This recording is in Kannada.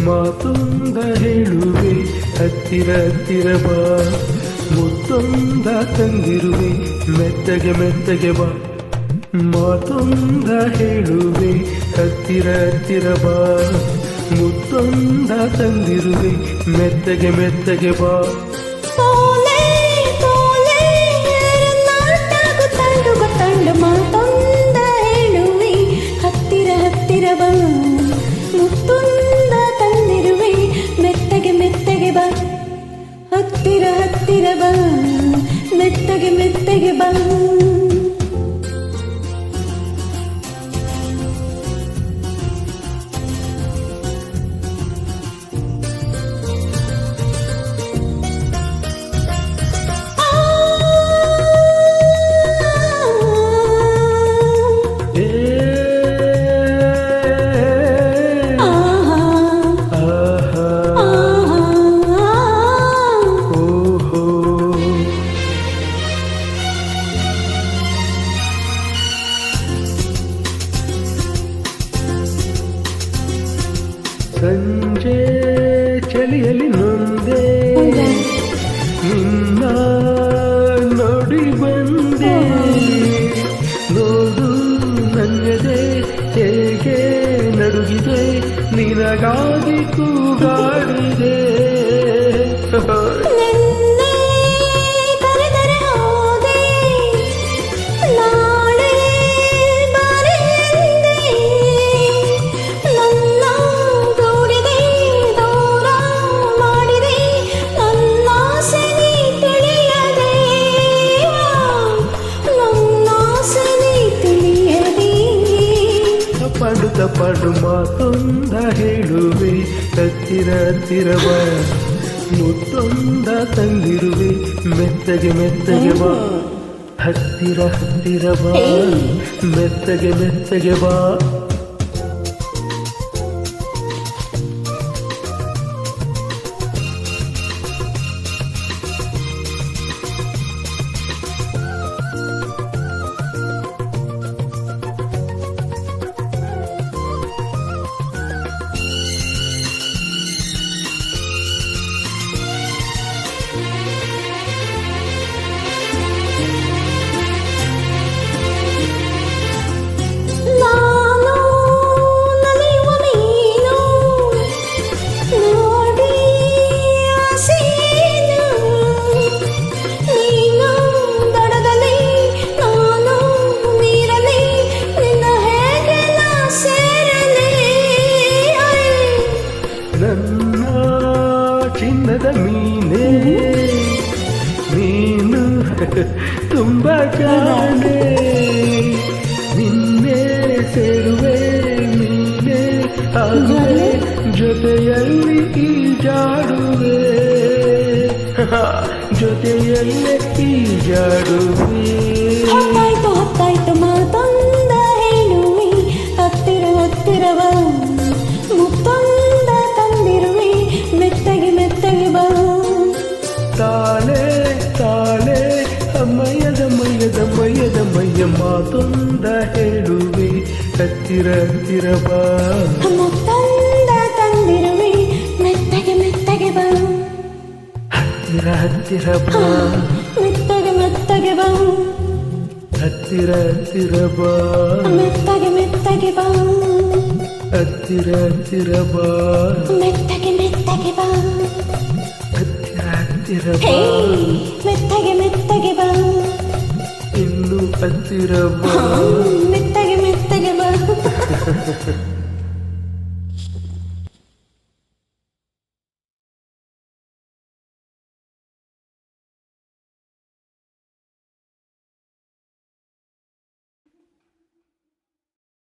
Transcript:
ಮಾತೊಂದ ಹೇಳುವೆ ಹತ್ತಿರ ಹತ್ತಿರ ಬಾ ಮುತ್ತೊಂದ ತಂದಿರುವೆ ಮೆತ್ತಗೆ ಮೆತ್ತಗೆ ಬಾ ಮಾತೊಂದ ಹೇಳುವೆ ಹತ್ತಿರ ಹತ್ತಿರ ಬಾ ಮುತ್ತೊಂದ ತಂದಿರುವೆ ಮೆತ್ತಗೆ ಮೆತ್ತಗೆ ಬಾ ಮಾತೊಂದ ಹೇಳುವೆ ಹತ್ತಿರ ಹತ್ತಿರ ಬಾ ಮುತ್ತೊಂದ ತಂದಿರುವೆ ಮೆತ್ತಗೆ ಮೆತ್ತಗೆ ಬಾ ಹತ್ತಿರ ಹತ್ತಿರ ಬಾ ಮೆತ್ತಗೆ ಮೆತ್ತಗೆ ಬಾ ಸಂಜೆ ಚಳಿಯಲ್ಲಿ ನೊಂದೆ ನಿನ್ನ ನೋಡಿ ಬಂದೆ ನೋಡು ನನ್ನದೆ ಹೇಗೆ ನಡುಗಿದೆ ನಿನಗಾಗಿ ಕೂಗಾಡಿದೆ ಪಡು ಮಾತೊಂದ ಹೇಳುವೆ ಹತ್ತಿರ ಹತ್ತಿರ ಬಾ ಮುತ್ತೊಂದ ತಂದಿರುವೆ ಮೆತ್ತಗೆ ಮೆತ್ತಗೆ ಬಾ ಹತ್ತಿರ ಹತ್ತಿರ ಬಾ ಮೆತ್ತಗೆ ಮೆತ್ತಗೆ ಬಾ ನನ್ನ ಚಿನ್ನದ ಮೀನೆ ನೀನು ತುಂಬ ಜಾಣೆ ನಿನ್ನೆ ಸೇರುವೆ ನೀನೆ ಆಗುವೆ ಜೊತೆಯಲ್ಲಿ ಈಜಾಡುವೆ ಜೊತೆಯಲ್ಲೇ ಈಜಾಡುವೆ ಹೊತ್ತಾಯ್ತು ಹೊತ್ತಾಯ್ತು ಮಾತೊಂದ ಹೇಳುವೆ ಹತ್ತಿರ ಹತ್ತಿರ ಬಾ ಮುತ್ತೊಂದ ತಂದಿರುವೆ ಮೆತ್ತಗೆ ಮೆತ್ತಗೆ ಬಾ ತಾಳೆ ತಾಳೆ ಅಮ್ಮಯ್ಯದ ಮಯ್ಯದ ಮಯ್ಯದ ಮಯ್ಯ ಮಾತೊಂದ ಹೇಳುವೆ ಹತ್ತಿರ ಹತ್ತಿರ ಬಾ ಮುತ್ತೊಂದ ತಂದಿರುವೆ ಮೆತ್ತಗೆ ಮೆತ್ತಗೆ ಬಾ ಹತ್ತಿರ ಹತ್ತಿರ ಬಾ ಮೆತ್ತಗೆ ಮೆತ್ತಗೆ ಬಾ ಹತ್ತಿರ ಹತ್ತಿರ ಬಾ ಮೆತ್ತಗೆ ಮೆತ್ತಗೆ ಬಾ ಹತ್ತಿರ ಹತ್ತಿರ ಬಾ ಮೆತ್ತಗೆ ಮೆತ್ತಗೆ ಬಾ ಹತ್ತಿರ ಹತ್ತಿರ ಬಾ ಮೆತ್ತಗೆ ಮೆತ್ತಗೆ ಬಾ ಇನ್ನು ಹತ್ತಿರ ಬಾ ಮೆತ್ತಗೆ ಮೆತ್ತಗೆ ಬಾ